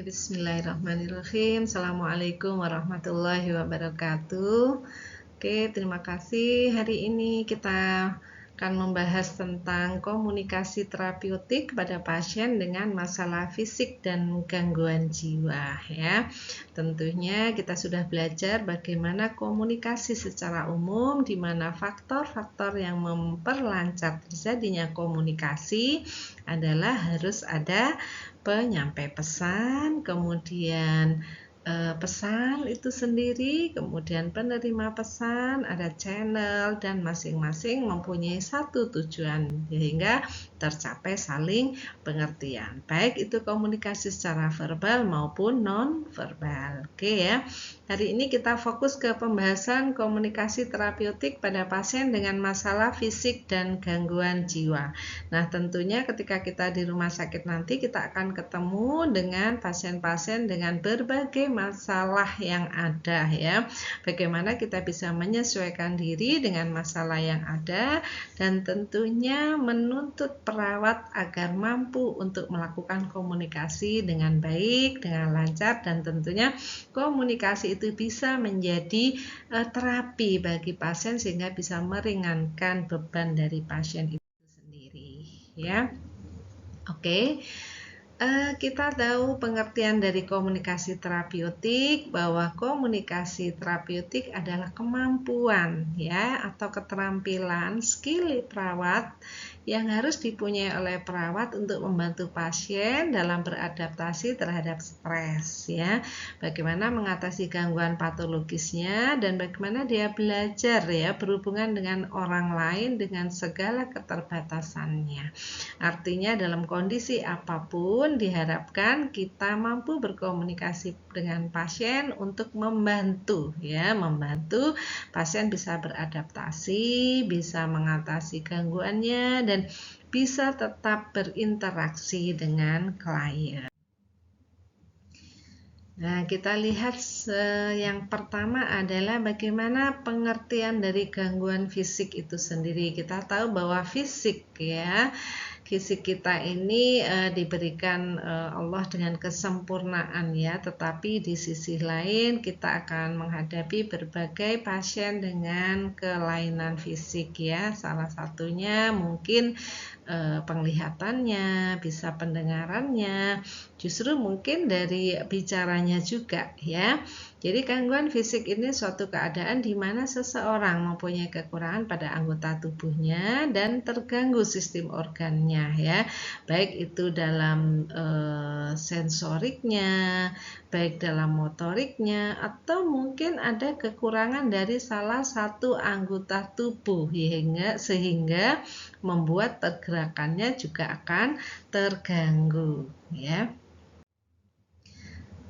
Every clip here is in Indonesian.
Bismillahirrahmanirrahim. Assalamualaikum warahmatullahi wabarakatuh. Oke, terima kasih. Hari ini kita akan membahas tentang komunikasi terapeutik pada pasien dengan masalah fisik dan gangguan jiwa ya. Tentunya kita sudah belajar bagaimana komunikasi secara umum, di mana faktor-faktor yang memperlancar terjadinya komunikasi adalah harus ada penyampai pesan, kemudian pesan itu sendiri, kemudian penerima pesan, ada channel, dan masing-masing mempunyai satu tujuan sehingga tercapai saling pengertian, baik itu komunikasi secara verbal maupun non-verbal. Oke ya, hari ini kita fokus ke pembahasan komunikasi terapeutik pada pasien dengan masalah fisik dan gangguan jiwa. Nah, tentunya ketika kita di rumah sakit nanti kita akan ketemu dengan pasien-pasien dengan berbagai masalah yang ada ya. Bagaimana kita bisa menyesuaikan diri dengan masalah yang ada dan tentunya menuntut perawat agar mampu untuk melakukan komunikasi dengan baik, dengan lancar, dan tentunya komunikasi itu bisa menjadi terapi bagi pasien sehingga bisa meringankan beban dari pasien itu sendiri ya. Oke. Kita tahu pengertian dari komunikasi terapeutik bahwa komunikasi terapeutik adalah kemampuan ya atau keterampilan skill perawat yang harus dipunyai oleh perawat untuk membantu pasien dalam beradaptasi terhadap stres ya. Bagaimana mengatasi gangguan patologisnya dan bagaimana dia belajar ya berhubungan dengan orang lain dengan segala keterbatasannya. Artinya dalam kondisi apapun diharapkan kita mampu berkomunikasi dengan pasien untuk membantu pasien bisa beradaptasi, bisa mengatasi gangguannya dan bisa tetap berinteraksi dengan klien. Nah, kita lihat yang pertama adalah bagaimana pengertian dari gangguan fisik itu sendiri. Kita tahu bahwa fisik kita ini diberikan Allah dengan kesempurnaan ya, tetapi di sisi lain kita akan menghadapi berbagai pasien dengan kelainan fisik ya. Salah satunya mungkin penglihatannya, bisa pendengarannya, justru mungkin dari bicaranya juga ya. Jadi gangguan fisik ini suatu keadaan di mana seseorang mempunyai kekurangan pada anggota tubuhnya dan terganggu sistem organnya ya, baik itu dalam sensoriknya, baik dalam motoriknya, atau mungkin ada kekurangan dari salah satu anggota tubuh sehingga membuat pergerakannya juga akan terganggu ya.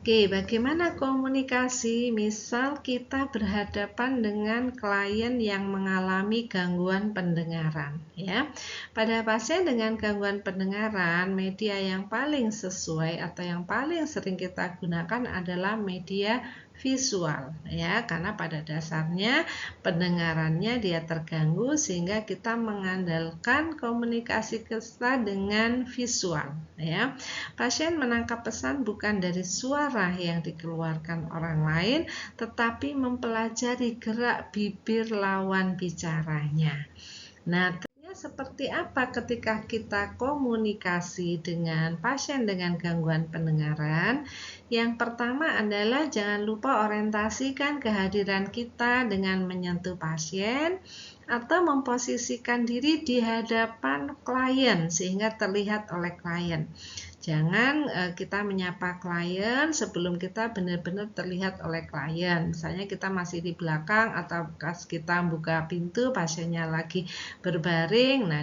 Oke, bagaimana komunikasi? Misal kita berhadapan dengan klien yang mengalami gangguan pendengaran ya. Pada pasien dengan gangguan pendengaran, media yang paling sesuai atau yang paling sering kita gunakan adalah media visual ya, karena pada dasarnya pendengarannya dia terganggu sehingga kita mengandalkan komunikasi kita dengan visual ya. Pasien menangkap pesan bukan dari suara yang dikeluarkan orang lain, tetapi mempelajari gerak bibir lawan bicaranya. Nah, seperti apa ketika kita komunikasi dengan pasien dengan gangguan pendengaran? Yang pertama adalah jangan lupa orientasikan kehadiran kita dengan menyentuh pasien atau memposisikan diri di hadapan klien sehingga terlihat oleh klien. Jangan kita menyapa klien sebelum kita benar-benar terlihat oleh klien. Misalnya kita masih di belakang atau pas kita buka pintu pasiennya lagi berbaring. Nah,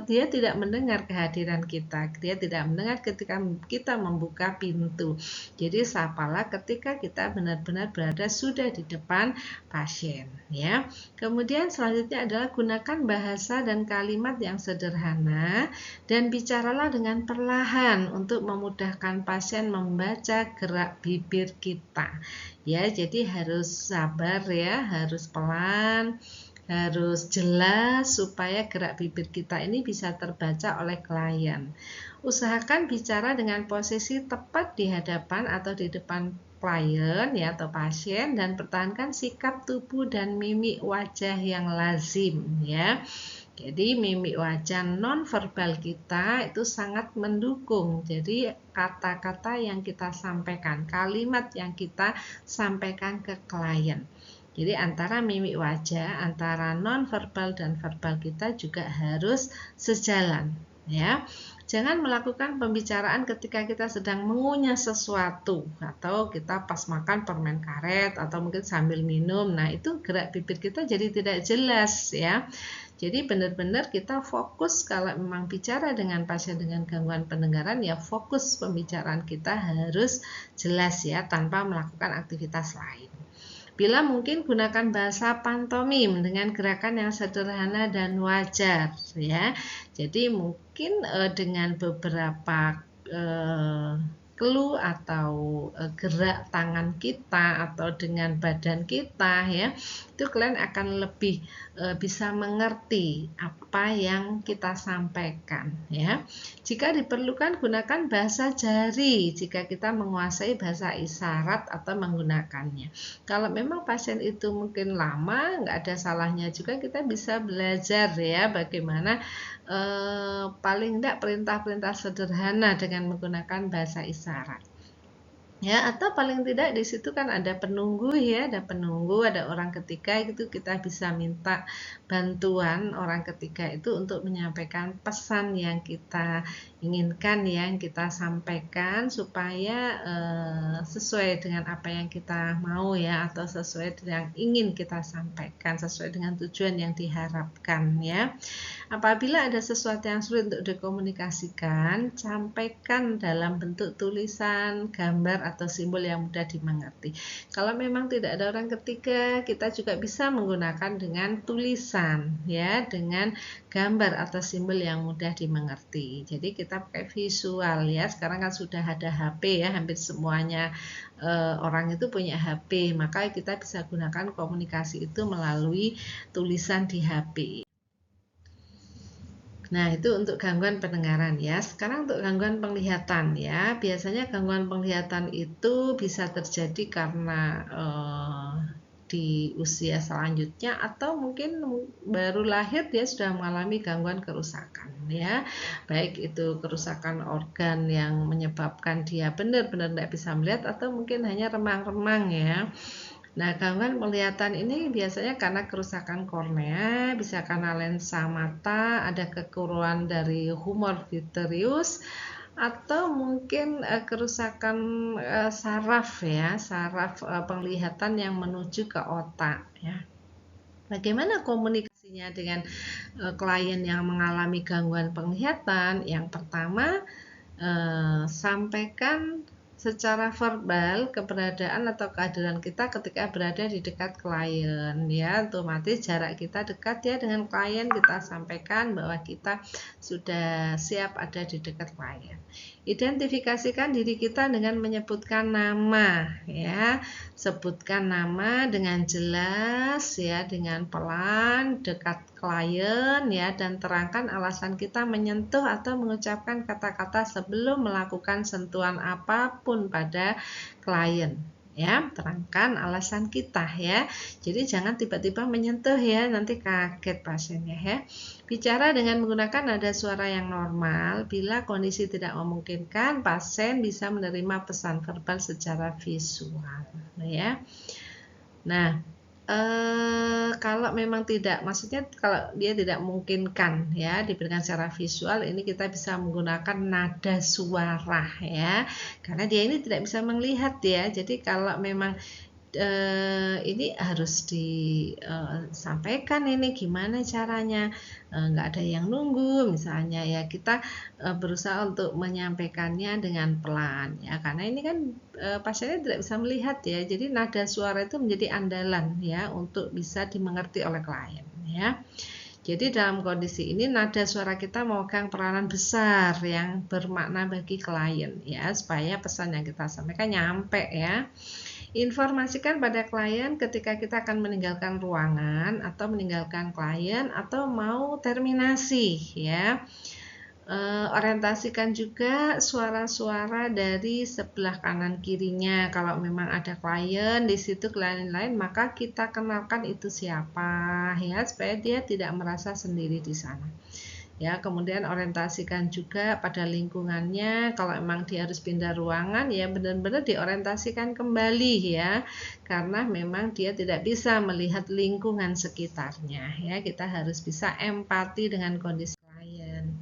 dia tidak mendengar kehadiran kita. Dia tidak mendengar ketika kita membuka pintu. Jadi sapalah ketika kita benar-benar berada sudah di depan pasien ya. Kemudian selanjutnya adalah gunakan bahasa dan kalimat yang sederhana dan bicaralah dengan perlahan untuk memudahkan pasien membaca gerak bibir kita ya. Jadi harus sabar ya, harus pelan, harus jelas supaya gerak bibir kita ini bisa terbaca oleh klien. Usahakan bicara dengan posisi tepat di hadapan atau di depan klien ya atau pasien, dan pertahankan sikap tubuh dan mimik wajah yang lazim ya. Jadi mimik wajah nonverbal kita itu sangat mendukung. Jadi kata-kata yang kita sampaikan, kalimat yang kita sampaikan ke klien. Jadi antara mimik wajah, antara nonverbal dan verbal kita juga harus sejalan ya. Jangan melakukan pembicaraan ketika kita sedang mengunyah sesuatu, atau kita pas makan permen karet, atau mungkin sambil minum. Nah, itu gerak bibir kita jadi tidak jelas ya. Jadi benar-benar kita fokus kalau memang bicara dengan pasien dengan gangguan pendengaran, ya fokus pembicaraan kita harus jelas ya, tanpa melakukan aktivitas lain. Bila mungkin gunakan bahasa pantomim dengan gerakan yang sederhana dan wajar ya. Jadi mungkin dengan beberapa clue atau gerak tangan kita atau dengan badan kita ya, itu kalian akan lebih bisa mengerti apa yang kita sampaikan ya. Jika diperlukan, gunakan bahasa jari jika kita menguasai bahasa isyarat atau menggunakannya. Kalau memang pasien itu mungkin lama, nggak ada salahnya juga kita bisa belajar ya bagaimana paling tidak perintah-perintah sederhana dengan menggunakan bahasa isyarat. Ya, atau paling tidak di situ kan ada penunggu ya, ada penunggu, ada orang ketiga, itu kita bisa minta bantuan orang ketiga itu untuk menyampaikan pesan yang kita inginkan, yang kita sampaikan supaya sesuai dengan apa yang kita mau ya, atau sesuai dengan yang ingin kita sampaikan, sesuai dengan tujuan yang diharapkan ya. Apabila ada sesuatu yang sulit untuk dikomunikasikan, sampaikan dalam bentuk tulisan, gambar, atau simbol yang mudah dimengerti. Kalau memang tidak ada orang ketiga, kita juga bisa menggunakan dengan tulisan ya, dengan gambar atau simbol yang mudah dimengerti. Jadi kita pakai visual ya. Sekarang kan sudah ada HP ya, hampir semuanya orang itu punya HP, maka kita bisa gunakan komunikasi itu melalui tulisan di HP. Nah, itu untuk gangguan pendengaran ya. Sekarang untuk gangguan penglihatan ya. Biasanya gangguan penglihatan itu bisa terjadi karena di usia selanjutnya, atau mungkin baru lahir dia sudah mengalami gangguan kerusakan ya. Baik itu kerusakan organ yang menyebabkan dia benar-benar tidak bisa melihat, atau mungkin hanya remang-remang ya. Nah, gangguan penglihatan ini biasanya karena kerusakan kornea, bisa karena lensa mata, ada kekurangan dari humor vitreous, atau mungkin kerusakan saraf ya, saraf penglihatan yang menuju ke otak ya. Bagaimana komunikasinya dengan klien yang mengalami gangguan penglihatan? Yang pertama, sampaikan secara verbal keberadaan atau kehadiran kita ketika berada di dekat klien ya. Otomatis jarak kita dekat ya dengan klien, kita sampaikan bahwa kita sudah siap ada di dekat klien. Identifikasikan diri kita dengan menyebutkan nama ya. Sebutkan nama dengan jelas ya, dengan pelan dekat klien ya, dan terangkan alasan kita menyentuh atau mengucapkan kata-kata sebelum melakukan sentuhan apapun pada klien ya. Terangkan alasan kita ya. Jadi jangan tiba-tiba menyentuh ya, nanti kaget pasiennya ya. Bicara dengan menggunakan nada suara yang normal. Bila kondisi tidak memungkinkan, pasien bisa menerima pesan verbal secara visual ya. Nah, kalau memang tidak, maksudnya kalau dia tidak memungkinkan ya diberikan secara visual, ini kita bisa menggunakan nada suara ya, karena dia ini tidak bisa melihat ya. Jadi kalau memang ini harus disampaikan, ini gimana caranya, nggak ada yang nunggu misalnya ya, kita berusaha untuk menyampaikannya dengan pelan ya, karena ini kan pasiennya tidak bisa melihat ya. Jadi nada suara itu menjadi andalan ya untuk bisa dimengerti oleh klien ya. Jadi dalam kondisi ini nada suara kita memegang peranan besar yang bermakna bagi klien ya, supaya pesan yang kita sampaikan nyampe ya. Informasikan pada klien ketika kita akan meninggalkan ruangan atau meninggalkan klien atau mau terminasi ya. Orientasikan juga suara-suara dari sebelah kanan kirinya. Kalau memang ada klien di situ, klien lain, maka kita kenalkan itu siapa ya, supaya dia tidak merasa sendiri di sana. Ya, kemudian orientasikan juga pada lingkungannya. Kalau memang dia harus pindah ruangan, ya benar-benar diorientasikan kembali ya, karena memang dia tidak bisa melihat lingkungan sekitarnya ya. Kita harus bisa empati dengan kondisi klien.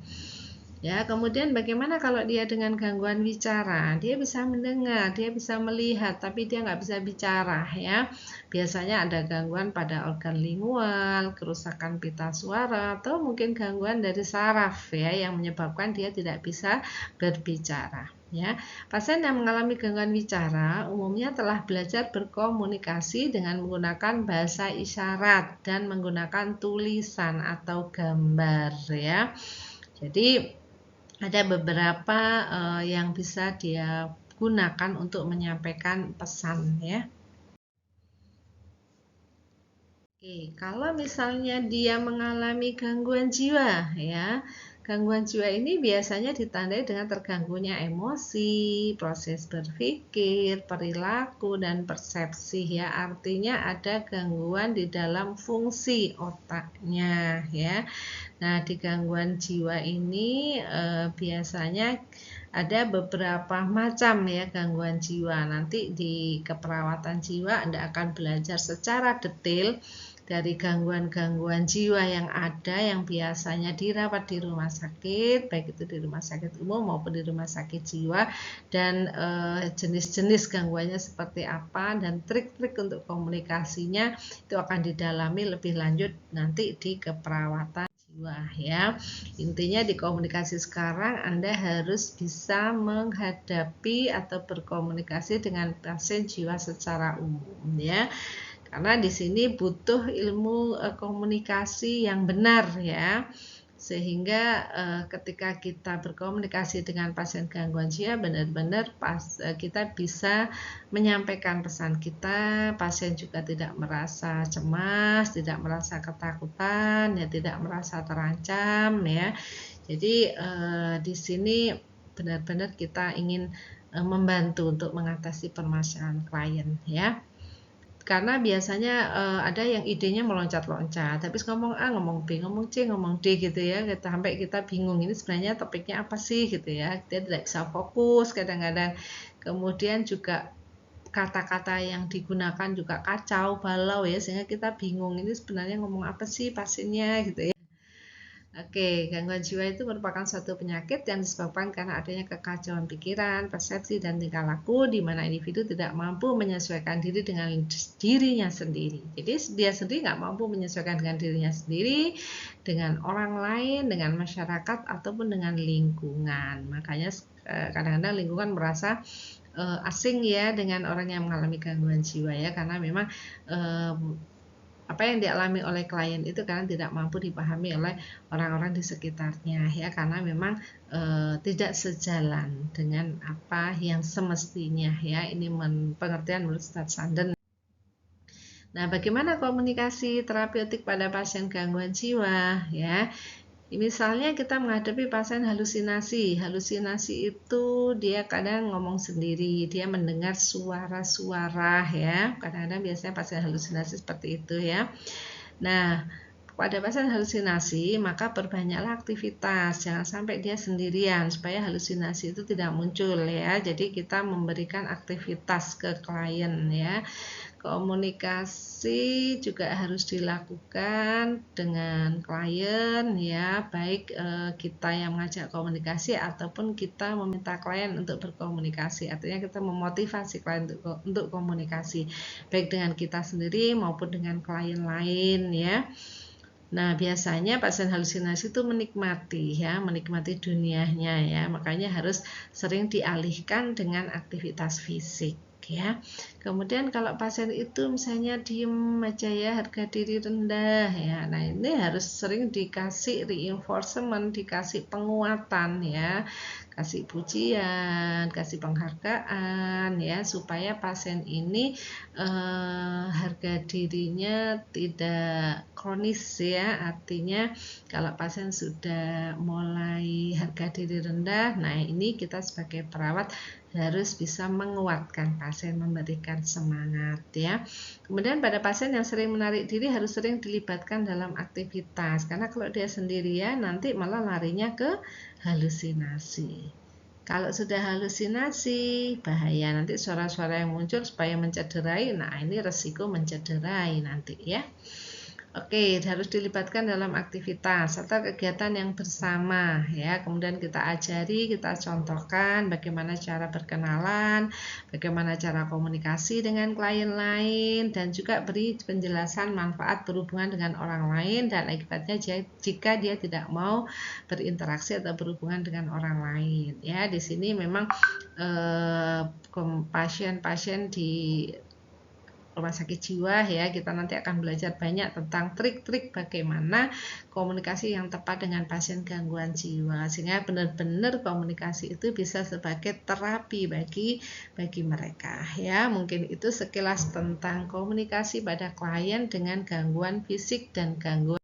Ya, kemudian bagaimana kalau dia dengan gangguan bicara? Dia bisa mendengar, dia bisa melihat, tapi dia nggak bisa bicara ya. Biasanya ada gangguan pada organ lingual, kerusakan pita suara, atau mungkin gangguan dari saraf ya yang menyebabkan dia tidak bisa berbicara. Ya, pasien yang mengalami gangguan bicara umumnya telah belajar berkomunikasi dengan menggunakan bahasa isyarat dan menggunakan tulisan atau gambar ya. Jadi ada beberapa yang bisa dia gunakan untuk menyampaikan pesan ya. Oke, kalau misalnya dia mengalami gangguan jiwa ya, gangguan jiwa ini biasanya ditandai dengan terganggunya emosi, proses berpikir, perilaku, dan persepsi ya. Artinya ada gangguan di dalam fungsi otaknya ya. Nah, di gangguan jiwa ini biasanya ada beberapa macam ya gangguan jiwa. Nanti di keperawatan jiwa Anda akan belajar secara detail dari gangguan-gangguan jiwa yang ada yang biasanya dirawat di rumah sakit, baik itu di rumah sakit umum maupun di rumah sakit jiwa, dan jenis-jenis gangguannya seperti apa dan trik-trik untuk komunikasinya itu akan didalami lebih lanjut nanti di keperawatan jiwa ya. Intinya di komunikasi sekarang Anda harus bisa menghadapi atau berkomunikasi dengan pasien jiwa secara umum ya. Karena di sini butuh ilmu komunikasi yang benar ya. Sehingga ketika kita berkomunikasi dengan pasien gangguan jiwa benar-benar kita bisa menyampaikan pesan kita, pasien juga tidak merasa cemas, tidak merasa ketakutan, ya tidak merasa terancam ya. Jadi di sini benar-benar kita ingin membantu untuk mengatasi permasalahan klien ya. Karena biasanya ada yang idenya meloncat-loncat, habis ngomong A, ngomong B, ngomong C, ngomong D gitu ya, sampai kita bingung ini sebenarnya topiknya apa sih gitu ya, dia tidak bisa fokus kadang-kadang. Kemudian juga kata-kata yang digunakan juga kacau balau ya, sehingga kita bingung ini sebenarnya ngomong apa sih pasiennya gitu ya. Oke, gangguan jiwa itu merupakan suatu penyakit yang disebabkan karena adanya kekacauan pikiran, persepsi, dan tingkah laku di mana individu tidak mampu menyesuaikan diri dengan dirinya sendiri. Jadi dia sendiri nggak mampu menyesuaikan dengan dirinya sendiri, dengan orang lain, dengan masyarakat, ataupun dengan lingkungan. Makanya kadang-kadang lingkungan merasa asing ya dengan orang yang mengalami gangguan jiwa ya, karena memang apa yang dialami oleh klien itu karena tidak mampu dipahami oleh orang-orang di sekitarnya ya, karena memang tidak sejalan dengan apa yang semestinya ya. Ini pengertian menurut Ustadz Sanden. Nah, bagaimana komunikasi terapeutik pada pasien gangguan jiwa ya? Misalnya kita menghadapi pasien halusinasi. Halusinasi itu dia kadang ngomong sendiri, dia mendengar suara-suara ya. Kadang-kadang biasanya pasien halusinasi seperti itu ya. Nah, pada pasien halusinasi maka perbanyaklah aktivitas, jangan sampai dia sendirian supaya halusinasi itu tidak muncul ya. Jadi kita memberikan aktivitas ke klien ya. Komunikasi juga harus dilakukan dengan klien ya, baik kita yang mengajak komunikasi ataupun kita meminta klien untuk berkomunikasi. Artinya kita memotivasi klien untuk komunikasi, baik dengan kita sendiri maupun dengan klien lain ya. Nah, biasanya pasien halusinasi itu menikmati dunianya ya, makanya harus sering dialihkan dengan aktivitas fisik ya. Kemudian kalau pasien itu misalnya diem aja ya, harga diri rendah ya, nah ini harus sering dikasih reinforcement, dikasih penguatan ya, kasih pujian, kasih penghargaan ya, supaya pasien ini harga dirinya tidak kronis ya. Artinya kalau pasien sudah mulai harga diri rendah, nah ini kita sebagai perawat harus bisa menguatkan pasien, memberikan semangat ya. Kemudian pada pasien yang sering menarik diri harus sering dilibatkan dalam aktivitas, karena kalau dia sendirian nanti malah larinya ke halusinasi. Kalau sudah halusinasi bahaya, nanti suara-suara yang muncul supaya mencederai, nah ini resiko mencederai nanti ya. Oke, harus dilibatkan dalam aktivitas atau kegiatan yang bersama ya. Kemudian kita ajari, kita contohkan bagaimana cara berkenalan, bagaimana cara komunikasi dengan klien lain, dan juga beri penjelasan manfaat berhubungan dengan orang lain dan akibatnya jika dia tidak mau berinteraksi atau berhubungan dengan orang lain. Ya, di sini memang pasien-pasien di rumah sakit jiwa ya, kita nanti akan belajar banyak tentang trik-trik bagaimana komunikasi yang tepat dengan pasien gangguan jiwa, sehingga benar-benar komunikasi itu bisa sebagai terapi bagi mereka ya. Mungkin itu sekilas tentang komunikasi pada klien dengan gangguan fisik dan gangguan